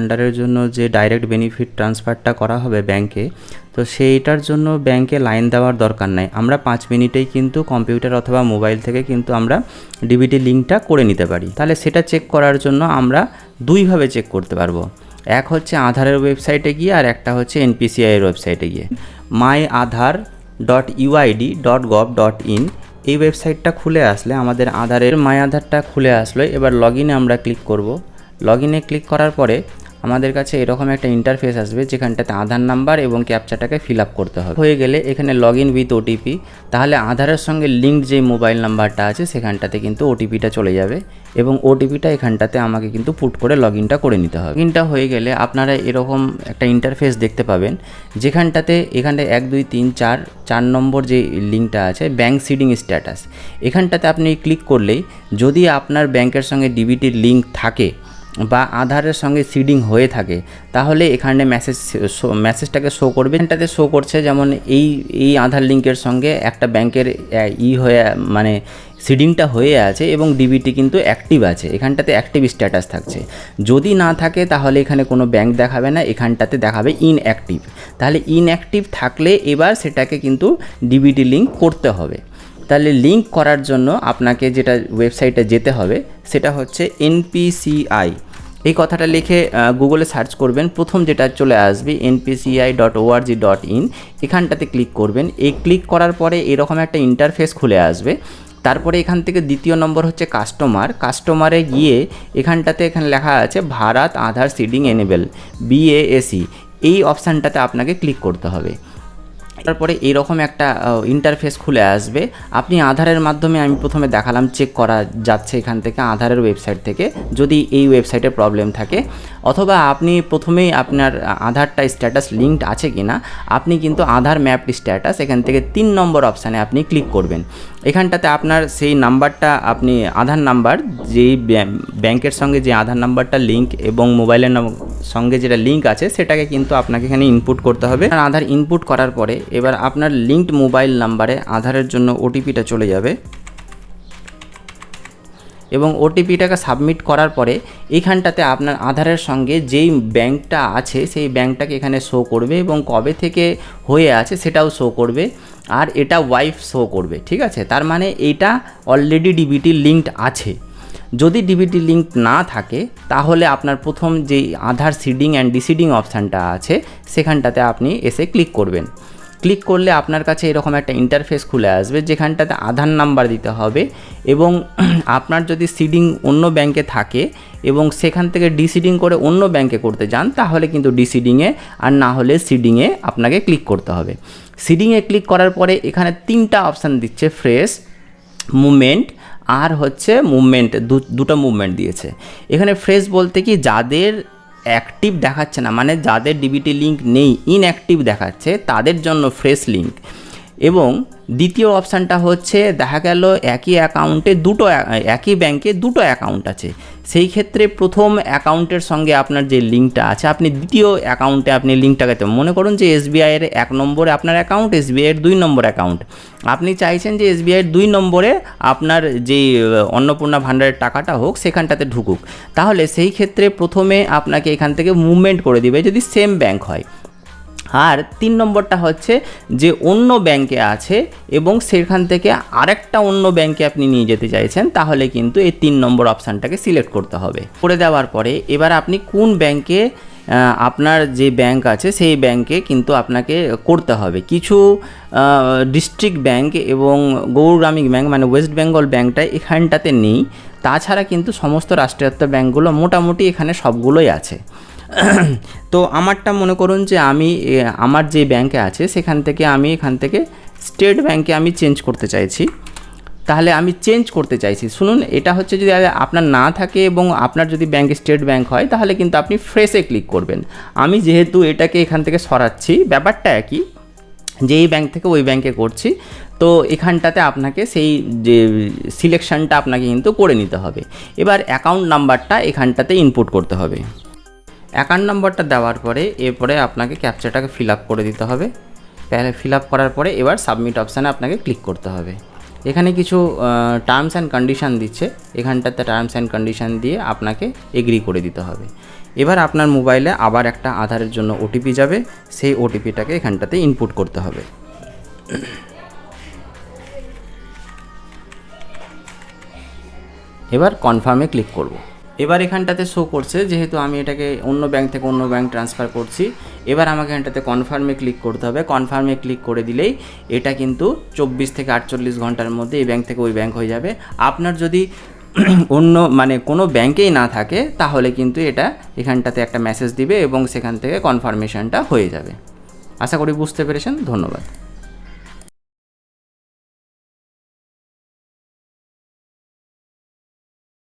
ভাণ্ডারের জন্য যে ডাইরেক্ট বেনিফিট ট্রান্সফারটা করা হবে ব্যাংকে, তো সেইটার জন্য ব্যাংকে লাইন দেওয়ার দরকার নাই। আমরা 5 মিনিটেই কিন্তু কম্পিউটার অথবা মোবাইল থেকে কিন্তু আমরা ডিবিটি লিঙ্কটা করে নিতে পারি। তাহলে সেটা চেক করার জন্য আমরা দুইভাবে চেক করতে পারবো। এক হচ্ছে আধারের ওয়েবসাইটে গিয়ে, আর একটা হচ্ছে এনপিসিআইয়ের ওয়েবসাইটে গিয়ে। myaadhar.uid.gov.in এই ওয়েবসাইটটা খুলে আসলে আমাদের আধারের মাই আধারটা খুলে আসলো। এবার লগ ইনে আমরা ক্লিক করব। লগ ইনে ক্লিক করার পরে আমাদের কাছে এরকম একটা ইন্টারফেস আসবে, যেখানটাতে আধার নাম্বার এবং ক্যাপচাটাকে ফিল আপ করতে হবে। হয়ে গেলে এখানে লগ ইন উইথ ওটিপি, তাহলে আধারের সঙ্গে লিঙ্কড যে মোবাইল নাম্বারটা আছে সেখানটাতে কিন্তু ওটিপিটা চলে যাবে এবং ওটিপিটা এখানটাতে আমাকে কিন্তু পুট করে লগ ইনটা করে নিতে হবে। লগ ইনটা হয়ে গেলে আপনারা এরকম একটা ইন্টারফেস দেখতে পাবেন, যেখানটাতে 1 2 3 4 নম্বর যে লিঙ্কটা আছে ব্যাঙ্ক সিডিং স্ট্যাটাস, এখানটাতে আপনি ক্লিক করলেই যদি আপনার ব্যাংকের সঙ্গে ডিবিটির লিঙ্ক থাকে বা আধারের সঙ্গে সিডিং হয়ে থাকে, তাহলে এখানে মেসেজটাকে শো করবে। এখানটাতে শো করছে যেমন এই আধার লিঙ্কের সঙ্গে একটা ব্যাংকের হয়ে মানে সিডিংটা হয়ে আছে এবং ডিবিটি কিন্তু অ্যাক্টিভ আছে, এখানটাতে অ্যাক্টিভ স্ট্যাটাস থাকছে। যদি না থাকে তাহলে এখানে কোনো ব্যাংক দেখাবে না, এখানটাতে দেখাবে ইনঅ্যাক্টিভ। তাহলে ইনঅ্যাক্টিভ থাকলে এবার সেটাকে কিন্তু ডিবিটি লিঙ্ক করতে হবে। তাহলে লিঙ্ক করার জন্য আপনাকে যেটা ওয়েবসাইটে যেতে হবে সেটা হচ্ছে NPCI। এই কথাটা লিখে গুগলে সার্চ করবেন, প্রথম যেটা চলে আসবে npci.org.in, এখানটাতে ক্লিক করবেন। এই ক্লিক করার পরে এরকম একটা ইন্টারফেস খুলে আসবে। তারপরে এখান থেকে দ্বিতীয় নম্বর হচ্ছে কাস্টমারে গিয়ে এখানে লেখা আছে ভারত আধার সিডিং এনেবল BASE, এই অপশানটাতে আপনাকে ক্লিক করতে হবে। তারপরে এরকম একটা ইন্টারফেস খুলে আসবে। আপনি আধারের মাধ্যমে, আমি প্রথমে দেখালাম, চেক করা যাচ্ছে এখান থেকে আধারের ওয়েবসাইট থেকে যদি এই ওয়েবসাইটে প্রবলেম থাকে, অথবা আপনি প্রথমেই আপনার আধারটা স্ট্যাটাস লিঙ্কড আছে কিনা, আপনি কিন্তু আধার ম্যাপড স্ট্যাটাস এখান থেকে 3 নম্বর অপশানে আপনি ক্লিক করবেন। এখানটাতে আপনার সেই নাম্বারটা, আপনি আধার নাম্বার, যেই ব্যাংকের সঙ্গে যে আধার নাম্বারটা লিঙ্ক এবং মোবাইলের সঙ্গে যেটা লিঙ্ক আছে সেটাকে কিন্তু আপনাকে এখানে ইনপুট করতে হবে। আধার ইনপুট করার পরে এবার আপনার লিঙ্কড মোবাইল নাম্বারে আধারের জন্য ওটিপিটা চলে যাবে এবং ওটিপিটাকে সাবমিট করার পরে এইখানটাতে আপনার আধারের সঙ্গে যেই ব্যাংকটা আছে সেই ব্যাংকটাকে এখানে শো করবে এবং কবে থেকে হয়ে আছে সেটাও শো করবে, আর এটা ওয়াইফ শো করবে। ঠিক আছে, তার মানে এইটা অলরেডি ডিবিটি লিঙ্কড আছে। যদি ডিবিটি লিঙ্ক না থাকে তাহলে আপনার প্রথম যেই আধার সিডিং অ্যান্ড ডিসিডিং অপশানটা আছে সেখানটাতে আপনি এসে ক্লিক করবেন। ক্লিক করলে আপনার কাছে এরকম একটা ইন্টারফেস খুলে আসবে, যেখানটাতে আধার নাম্বার দিতে হবে এবং আপনার যদি সিডিং অন্য ব্যাংকে থাকে এবং সেখান থেকে ডিসিডিং করে অন্য ব্যাংকে করতে যান, তাহলে কিন্তু ডিসিডিংয়ে, আর না হলে সিডিংয়ে আপনাকে ক্লিক করতে হবে। সিডিংয়ে ক্লিক করার পরে এখানে 3টা অপশান দিচ্ছে, ফ্রেশ, মুভমেন্ট আর হচ্ছে মুভমেন্ট, দুটো মুভমেন্ট দিয়েছে। এখানে ফ্রেশ বলতে কি যাদের অ্যাক্টিভ দেখাচ্ছে না, মানে যাদের ডিবিটি লিঙ্ক নেই, ইনঅ্যাক্টিভ দেখাচ্ছে, তাদের জন্য ফ্রেশ লিঙ্ক। এবং দ্বিতীয় অপশানটা হচ্ছে দেখা গেল একই অ্যাকাউন্টে একই ব্যাংকে দুটো অ্যাকাউন্ট আছে, সেই ক্ষেত্রে প্রথম অ্যাকাউন্টের সঙ্গে আপনার যে লিঙ্কটা আছে আপনি দ্বিতীয় অ্যাকাউন্টে আপনি লিঙ্কটাকে, মনে করুন যে SBI-এর 1 নম্বরে আপনার অ্যাকাউন্ট, SBI-এর 2 নম্বর অ্যাকাউন্ট, আপনি চাইছেন যে SBI-এর 2 নম্বরে আপনার যেই অন্নপূর্ণা ভাণ্ডারের টাকাটা হোক সেখানটাতে ঢুকুক, তাহলে সেই ক্ষেত্রে প্রথমে আপনাকে এখান থেকে মুভমেন্ট করে দিবে যদি সেম ব্যাংক হয়। আর 3 নম্বরটা হচ্ছে যে অন্য ব্যাংকে আছে এবং সেখান থেকে আরেকটা অন্য ব্যাংকে আপনি নিয়ে যেতে চাইছেন, তাহলে কিন্তু এই 3 নম্বর অপশানটাকে সিলেক্ট করতে হবে। করে দেওয়ার পরে এবার আপনি কোন ব্যাংকে, আপনার যে ব্যাংক আছে সেই ব্যাংকে কিন্তু আপনাকে করতে হবে। কিছু ডিস্ট্রিক্ট ব্যাংক এবং গৌরগ্রামীণ ব্যাংক মানে ওয়েস্ট বেঙ্গল ব্যাংকটা এখানটাতে নেই, তাছাড়া কিন্তু সমস্ত রাষ্ট্রায়ত্ত ব্যাংকগুলো মোটামুটি এখানে সবগুলোই আছে। তো আমারটা মনে করুন যে আমি আমার যে ব্যাংকে আছে সেখান থেকে আমি এখান থেকে স্টেট ব্যাংকে আমি চেঞ্জ করতে চাইছি, তাহলে আমি চেঞ্জ করতে চাইছি। শুনুন, এটা হচ্ছে যদি আপনার না থাকে এবং আপনার যদি ব্যাংক স্টেট ব্যাংক হয় তাহলে কিন্তু আপনি ফ্রেশে ক্লিক করবেন। আমি যেহেতু এটাকে এখান থেকে সরাচ্ছি, ব্যাপারটা একই, যে এই ব্যাংক থেকে ওই ব্যাংকে করছি, তো এখানটাতে আপনাকে সেই যে সিলেকশানটা আপনাকে কিন্তু করে নিতে হবে। এবার অ্যাকাউন্ট নাম্বারটা এখানটাতে ইনপুট করতে হবে। অ্যাকাউন্ট নাম্বারটা দেওয়ার পরে এরপরে আপনাকে ক্যাপচাটাকে ফিল আপ করে দিতে হবে। ফিল আপ করার পরে এবার সাবমিট অপশানে আপনাকে ক্লিক করতে হবে। এখানে কিছু টার্মস অ্যান্ড কন্ডিশান দিচ্ছে, এখানটাতে টার্মস অ্যান্ড কন্ডিশান দিয়ে আপনাকে এগ্রি করে দিতে হবে। এবার আপনার মোবাইলে আবার একটা আধারের জন্য ওটিপি যাবে, সেই ওটিপিটাকে এখানটাতে ইনপুট করতে হবে। এবার কনফার্মে ক্লিক করব। এবার এখানটাতে শো করছে যেহেতু আমি এটাকে অন্য ব্যাংক থেকে অন্য ব্যাংক ট্রান্সফার করছি, এবার আমাকে এখানটাতে কনফার্মে ক্লিক করতে হবে। কনফার্মে ক্লিক করে দিলেই এটা কিন্তু 24 থেকে 48 ঘন্টার মধ্যে এই ব্যাংক থেকে ওই ব্যাংক হয়ে যাবে। আপনার যদি অন্য কোনো ব্যাংকেই না থাকে তাহলে কিন্তু এটা এখানটাতে একটা মেসেজ দিবে এবং সেখান থেকে কনফার্মেশনটা হয়ে যাবে। আশা করি বুঝতে পেরেছেন। ধন্যবাদ।